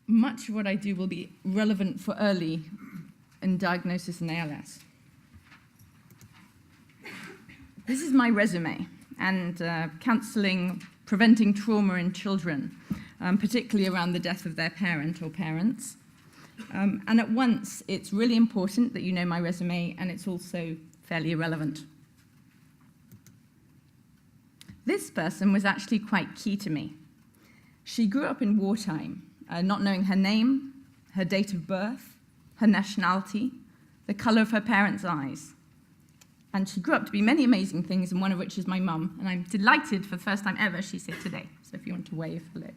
much of what I do will be relevant for early in diagnosis in ALS. This is my resume, and counselling preventing trauma in children, particularly around the death of their parent or parents. And at once, it's really important that you know my resume, and it's also fairly irrelevant. This person was actually quite key to me. She grew up in wartime, not knowing her name, her date of birth, her nationality, the colour of her parents' eyes. And she grew up to be many amazing things, and one of which is my mum. And I'm delighted for the first time ever she's here today. So if you want to wave, hello.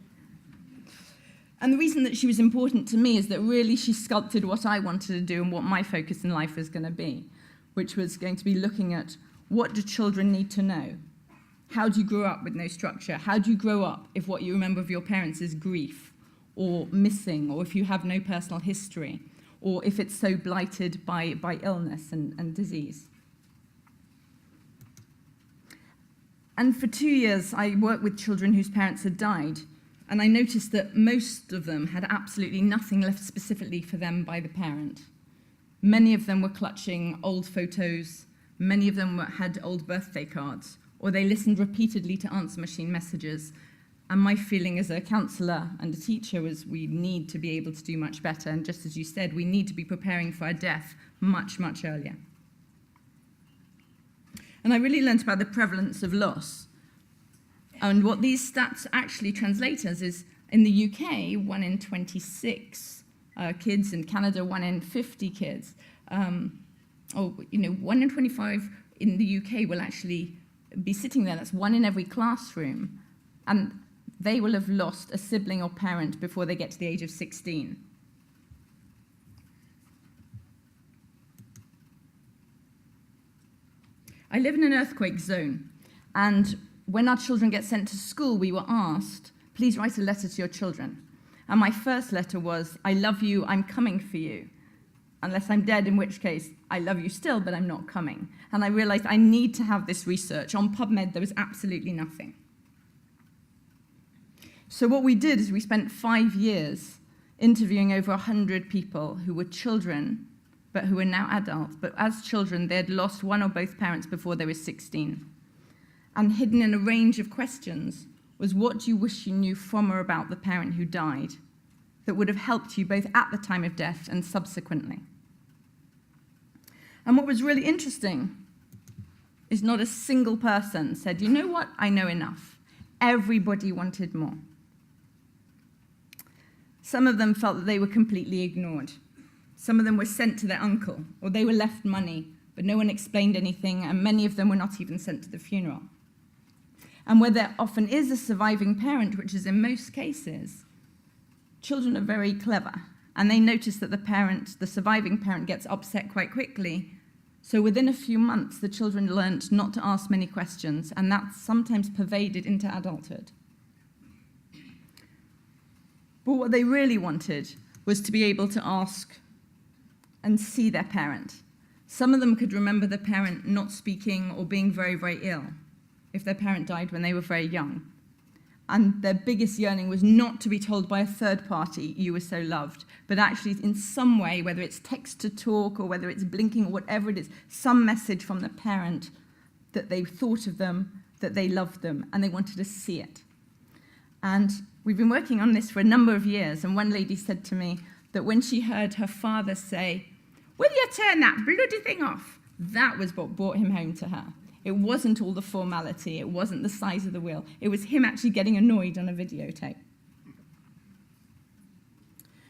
And the reason that she was important to me is that really she sculpted what I wanted to do and what my focus in life was going to be, which was going to be looking at what do children need to know? How do you grow up with no structure? How do you grow up if what you remember of your parents is grief or missing, or if you have no personal history, or if it's so blighted by illness and disease? And for 2 years, I worked with children whose parents had died, and I noticed that most of them had absolutely nothing left specifically for them by the parent. Many of them were clutching old photos, many of them had old birthday cards, or they listened repeatedly to answer machine messages. And my feeling as a counsellor and a teacher was we need to be able to do much better, and just as you said, we need to be preparing for our death much, much earlier. And I really learned about the prevalence of loss. And what these stats actually translate as is, in the UK, 1 in 26 kids, in Canada, 1 in 50 kids. 1 in 25 in the UK will actually be sitting there. That's 1 in every classroom. And they will have lost a sibling or parent before they get to the age of 16. I live in an earthquake zone, and when our children get sent to school, we were asked, please write a letter to your children. And my first letter was, I love you, I'm coming for you. Unless I'm dead, in which case, I love you still, but I'm not coming. And I realized I need to have this research. On PubMed, there was absolutely nothing. So what we did is we spent 5 years interviewing over 100 people who were children, but who are now adults. But as children, they had lost one or both parents before they were 16. And hidden in a range of questions was, what do you wish you knew from or about the parent who died that would have helped you both at the time of death and subsequently? And what was really interesting is not a single person said, you know what, I know enough. Everybody wanted more. Some of them felt that they were completely ignored. Some of them were sent to their uncle, or they were left money, but no one explained anything, and many of them were not even sent to the funeral. And where there often is a surviving parent, which is in most cases, children are very clever, and they notice that the surviving parent gets upset quite quickly. So within a few months, the children learnt not to ask many questions, and that's sometimes pervaded into adulthood. But what they really wanted was to be able to ask and see their parent. Some of them could remember their parent not speaking or being very, very ill if their parent died when they were very young. And their biggest yearning was not to be told by a third party, you were so loved, but actually in some way, whether it's text to talk or whether it's blinking or whatever it is, some message from the parent that they thought of them, that they loved them, and they wanted to see it. And we've been working on this for a number of years, and one lady said to me that when she heard her father say, will you turn that bloody thing off? That was what brought him home to her. It wasn't all the formality, it wasn't the size of the wheel, it was him actually getting annoyed on a videotape.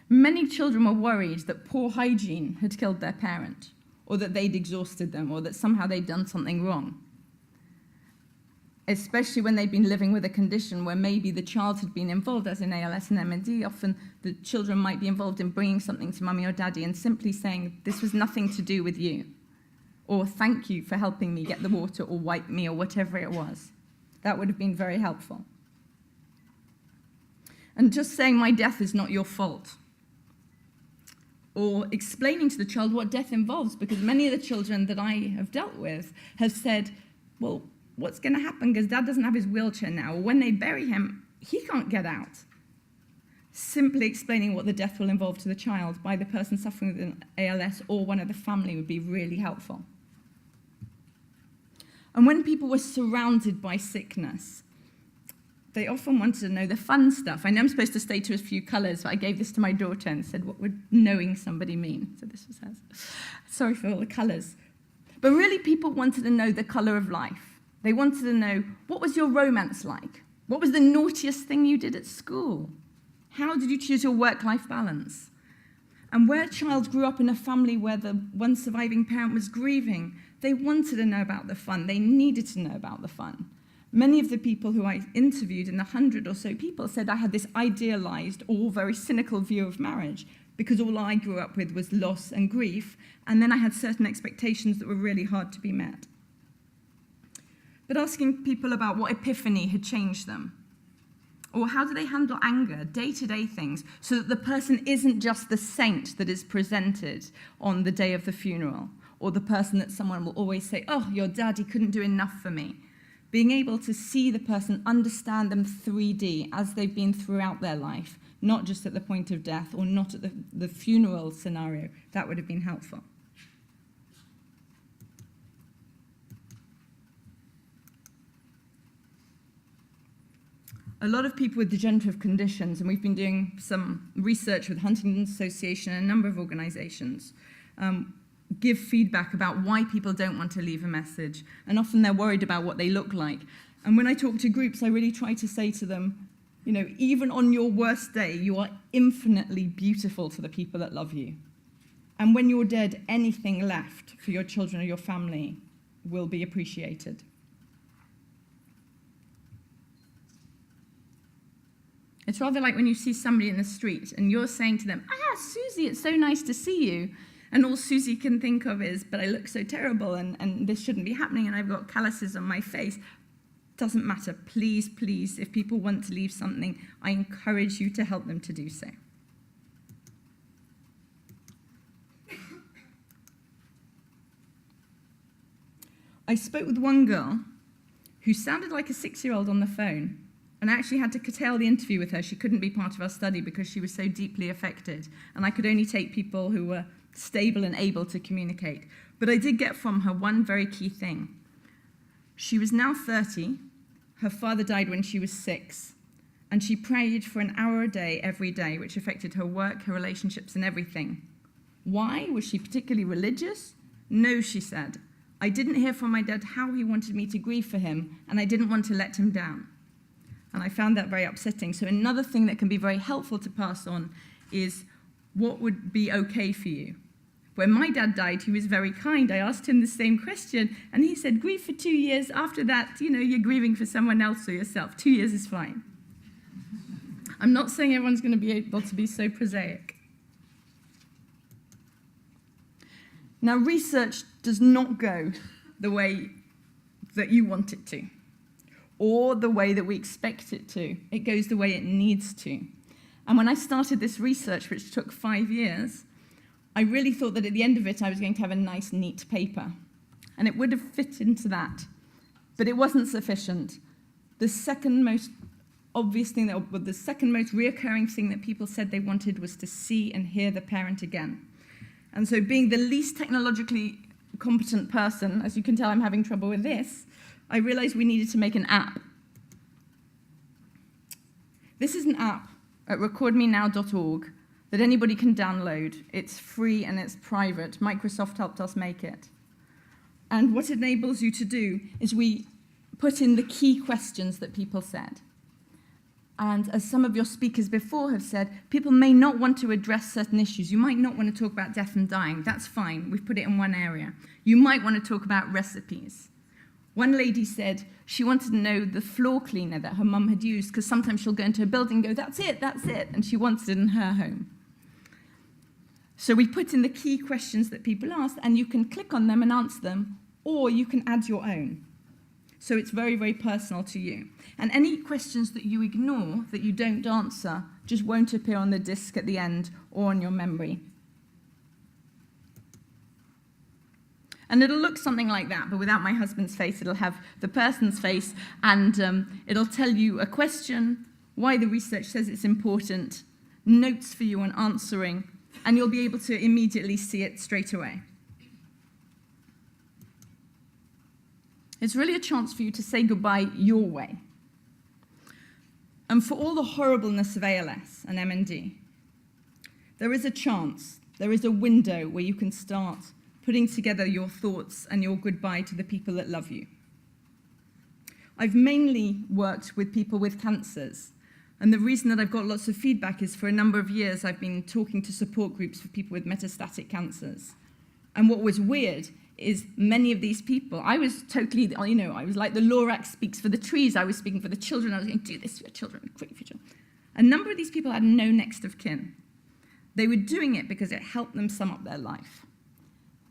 Many children were worried that poor hygiene had killed their parent, or that they'd exhausted them, or that somehow they'd done something wrong. Especially when they'd been living with a condition where maybe the child had been involved, as in ALS and MND, often the children might be involved in bringing something to mummy or daddy and simply saying, this was nothing to do with you, or thank you for helping me get the water or wipe me or whatever it was. That would have been very helpful. And just saying my death is not your fault, or explaining to the child what death involves, because many of the children that I have dealt with have said, well, what's going to happen because Dad doesn't have his wheelchair now, or when they bury him, he can't get out. simply explaining what the death will involve to the child by the person suffering with an ALS or one of the family would be really helpful. And when people were surrounded by sickness, they often wanted to know the fun stuff. I know I'm supposed to stay to a few colours, but I gave this to my daughter and said, what would knowing somebody mean? So this was hers. Sorry for all the colours. But really, people wanted to know the colour of life. They wanted to know, what was your romance like? What was the naughtiest thing you did at school? How did you choose your work-life balance? And where a child grew up in a family where the one surviving parent was grieving, they wanted to know about the fun. They needed to know about the fun. Many of the people who I interviewed, in the 100 or so people, said I had this idealized or very cynical view of marriage because all I grew up with was loss and grief, and then I had certain expectations that were really hard to be met. But asking people about what epiphany had changed them, or how do they handle anger, day-to-day things, so that the person isn't just the saint that is presented on the day of the funeral, or the person that someone will always say, oh, your daddy couldn't do enough for me. Being able to see the person, understand them 3D as they've been throughout their life, not just at the point of death or not at the funeral scenario, that would have been helpful. A lot of people with degenerative conditions, and we've been doing some research with Huntington's Association and a number of organizations, give feedback about why people don't want to leave a message, and often they're worried about what they look like. And when I talk to groups, I really try to say to them, you know, even on your worst day, you are infinitely beautiful to the people that love you. And when you're dead, anything left for your children or your family will be appreciated. It's rather like when you see somebody in the street and you're saying to them, Susie, it's so nice to see you. And all Susie can think of is, but I look so terrible and this shouldn't be happening and I've got calluses on my face. Doesn't matter. Please, please, if people want to leave something, I encourage you to help them to do so. I spoke with one girl who sounded like a 6-year-old on the phone, and I actually had to curtail the interview with her. She couldn't be part of our study because she was so deeply affected, and I could only take people who were stable and able to communicate. But I did get from her one very key thing. She was now 30. Her father died when she was 6, and she prayed for an hour a day every day, which affected her work, her relationships, and everything. Why? Was she particularly religious? No, she said. I didn't hear from my dad how he wanted me to grieve for him, and I didn't want to let him down. And I found that very upsetting. So another thing that can be very helpful to pass on is what would be okay for you. When my dad died, he was very kind. I asked him the same question, and he said, grieve for 2 years. After that, you know, you're grieving for someone else or yourself. 2 years is fine. I'm not saying everyone's going to be able to be so prosaic. Now, research does not go the way that you want it to, or the way that we expect it to. It goes the way it needs to. And when I started this research, which took 5 years, I really thought that at the end of it, I was going to have a nice, neat paper. And it would have fit into that. But it wasn't sufficient. The second most obvious thing, the second most reoccurring thing that people said they wanted was to see and hear the parent again. And so being the least technologically competent person, as you can tell I'm having trouble with this, I realized we needed to make an app. This is an app at recordmenow.org that anybody can download. It's free and it's private. Microsoft helped us make it. And what it enables you to do is we put in the key questions that people said. And as some of your speakers before have said, people may not want to address certain issues. You might not want to talk about death and dying. That's fine. We've put it in one area. You might want to talk about recipes. One lady said she wanted to know the floor cleaner that her mum had used, because sometimes she'll go into a building and go, that's it, and she wants it in her home. So we put in the key questions that people asked, and you can click on them and answer them, or you can add your own. So it's very, very personal to you. And any questions that you ignore, that you don't answer, just won't appear on the disk at the end or on your memory. And it'll look something like that, but without my husband's face. It'll have the person's face, and it'll tell you a question, why the research says it's important, notes for you on answering, and you'll be able to immediately see it straight away. It's really a chance for you to say goodbye your way. And for all the horribleness of ALS and MND, there is a chance, there is a window where you can start putting together your thoughts and your goodbye to the people that love you. I've mainly worked with people with cancers, and the reason that I've got lots of feedback is for a number of years I've been talking to support groups for people with metastatic cancers. And what was weird is many of these people, I was totally, I was like the Lorax speaks for the trees. I was speaking for the children. I was going to do this for your children, great future. A number of these people had no next of kin. They were doing it because it helped them sum up their life.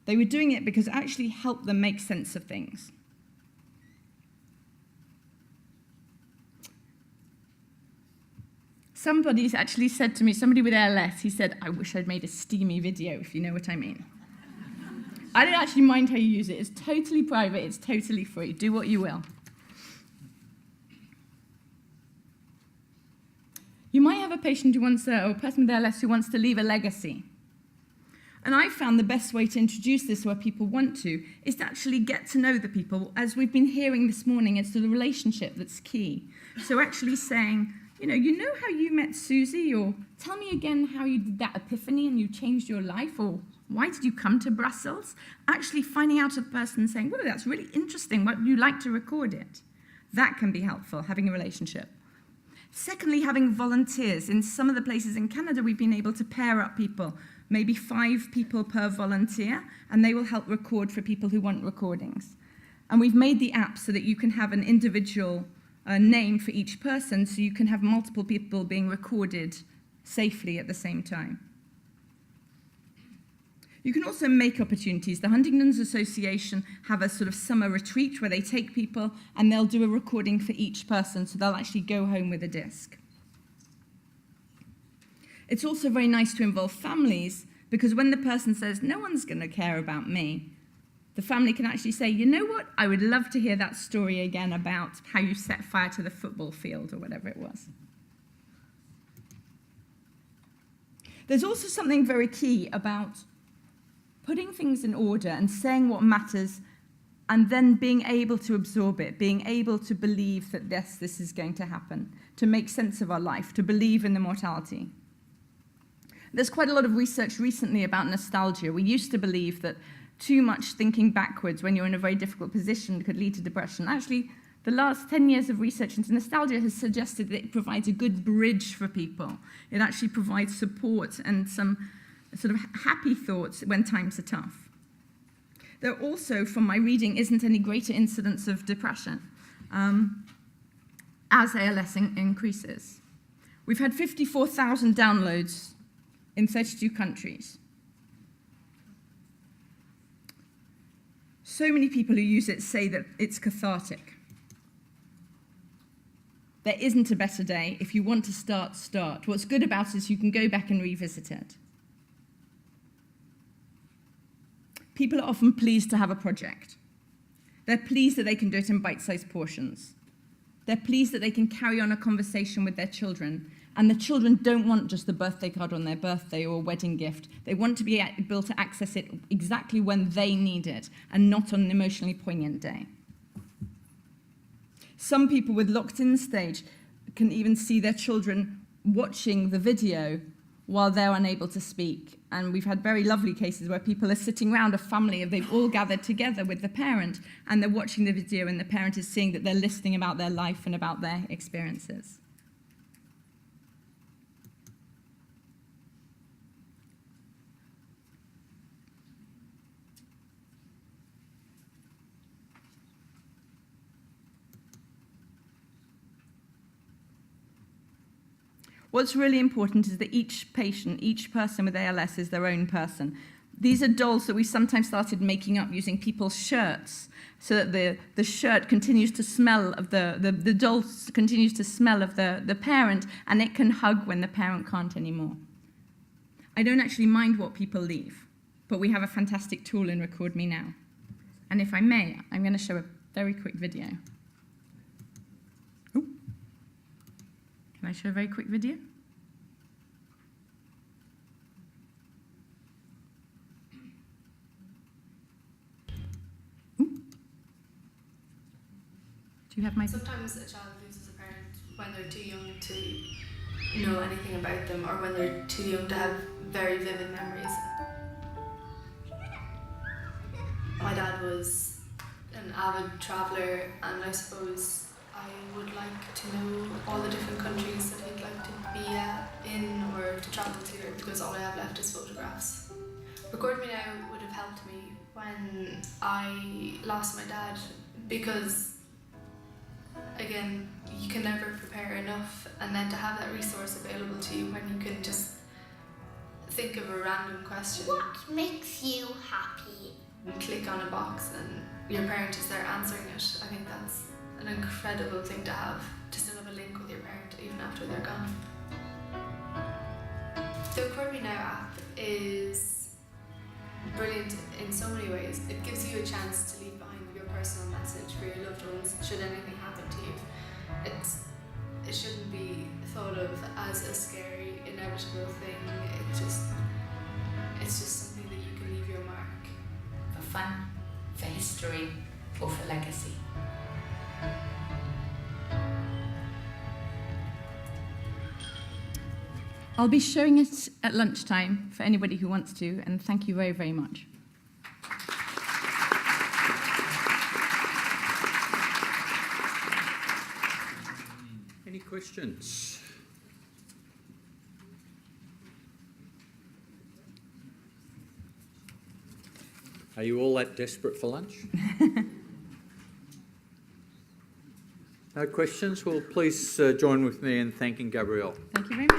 They were doing it because it actually helped them make sense of things. Somebody's actually said to me, somebody with ALS, he said, I wish I'd made a steamy video, if you know what I mean. I don't actually mind how you use it. It's totally private. It's totally free. Do what you will. You might have a patient who wants or a person with ALS who wants to leave a legacy. And I found the best way to introduce this where people want to is to actually get to know the people. As we've been hearing this morning, it's the relationship that's key. So actually saying, you know how you met Susie, or tell me again how you did that epiphany and you changed your life, or why did you come to Brussels? Actually finding out a person saying, well, that's really interesting. Would you like to record it? That can be helpful, having a relationship. Secondly, having volunteers. In some of the places in Canada, we've been able to pair up people, maybe 5 people per volunteer, and they will help record for people who want recordings. And we've made the app so that you can have an individual name for each person, so you can have multiple people being recorded safely at the same time. You can also make opportunities. The Huntington's Association have a sort of summer retreat where they take people and they'll do a recording for each person, so they'll actually go home with a disc. It's also very nice to involve families, because when the person says, no one's going to care about me, the family can actually say, you know what, I would love to hear that story again about how you set fire to the football field or whatever it was. There's also something very key about putting things in order and saying what matters, and then being able to absorb it, being able to believe that yes, this is going to happen, to make sense of our life, to believe in the mortality. There's quite a lot of research recently about nostalgia. We used to believe that too much thinking backwards when you're in a very difficult position could lead to depression. Actually, the last 10 years of research into nostalgia has suggested that it provides a good bridge for people. It actually provides support and some sort of happy thoughts when times are tough. There also, from my reading, isn't any greater incidence of depression as ALS increases. We've had 54,000 downloads in 32 countries. So many people who use it say that it's cathartic. There isn't a better day. If you want to start, start. What's good about it is you can go back and revisit it. People are often pleased to have a project. They're pleased that they can do it in bite-sized portions. They're pleased that they can carry on a conversation with their children. And the children don't want just the birthday card on their birthday or a wedding gift. They want to be able to access it exactly when they need it and not on an emotionally poignant day. Some people with locked-in stage can even see their children watching the video while they're unable to speak. And we've had very lovely cases where people are sitting around a family, they've all gathered together with the parent, and they're watching the video, and the parent is seeing that they're listening about their life and about their experiences. What's really important is that each patient, each person with ALS is their own person. These are dolls that we sometimes started making up using people's shirts, so that the shirt continues to smell of the doll continues to smell of the parent, and it can hug when the parent can't anymore. I don't actually mind what people leave, but we have a fantastic tool in Record Me Now. And if I may, I'm going to show a very quick video. Can I show a very quick video? Do you have my... Sometimes a child loses a parent when they're too young to know anything about them, or when they're too young to have very vivid memories. My dad was an avid traveller, and I suppose I would like to know all the different countries that he'd like to be in or to travel to, because all I have left is photographs. Record Me Now would have helped me when I lost my dad, because again, you can never prepare enough, and then to have that resource available to you when you can just think of a random question. What makes you happy? And click on a box and your parent is there answering it. I think that's an incredible thing to have, to still have a link with your parent even after they're gone. The Record Me Now app is brilliant in so many ways. It gives you a chance to leave behind your personal message for your loved ones should anything happen to you. It shouldn't be thought of as a scary, inevitable thing. It's just something that you can leave your mark. For fun, for history, or for legacy. I'll be showing it at lunchtime for anybody who wants to, and thank you very, very much. Any questions? Are you all that desperate for lunch? No questions? Well, please join with me in thanking Gabrielle. Thank you very much.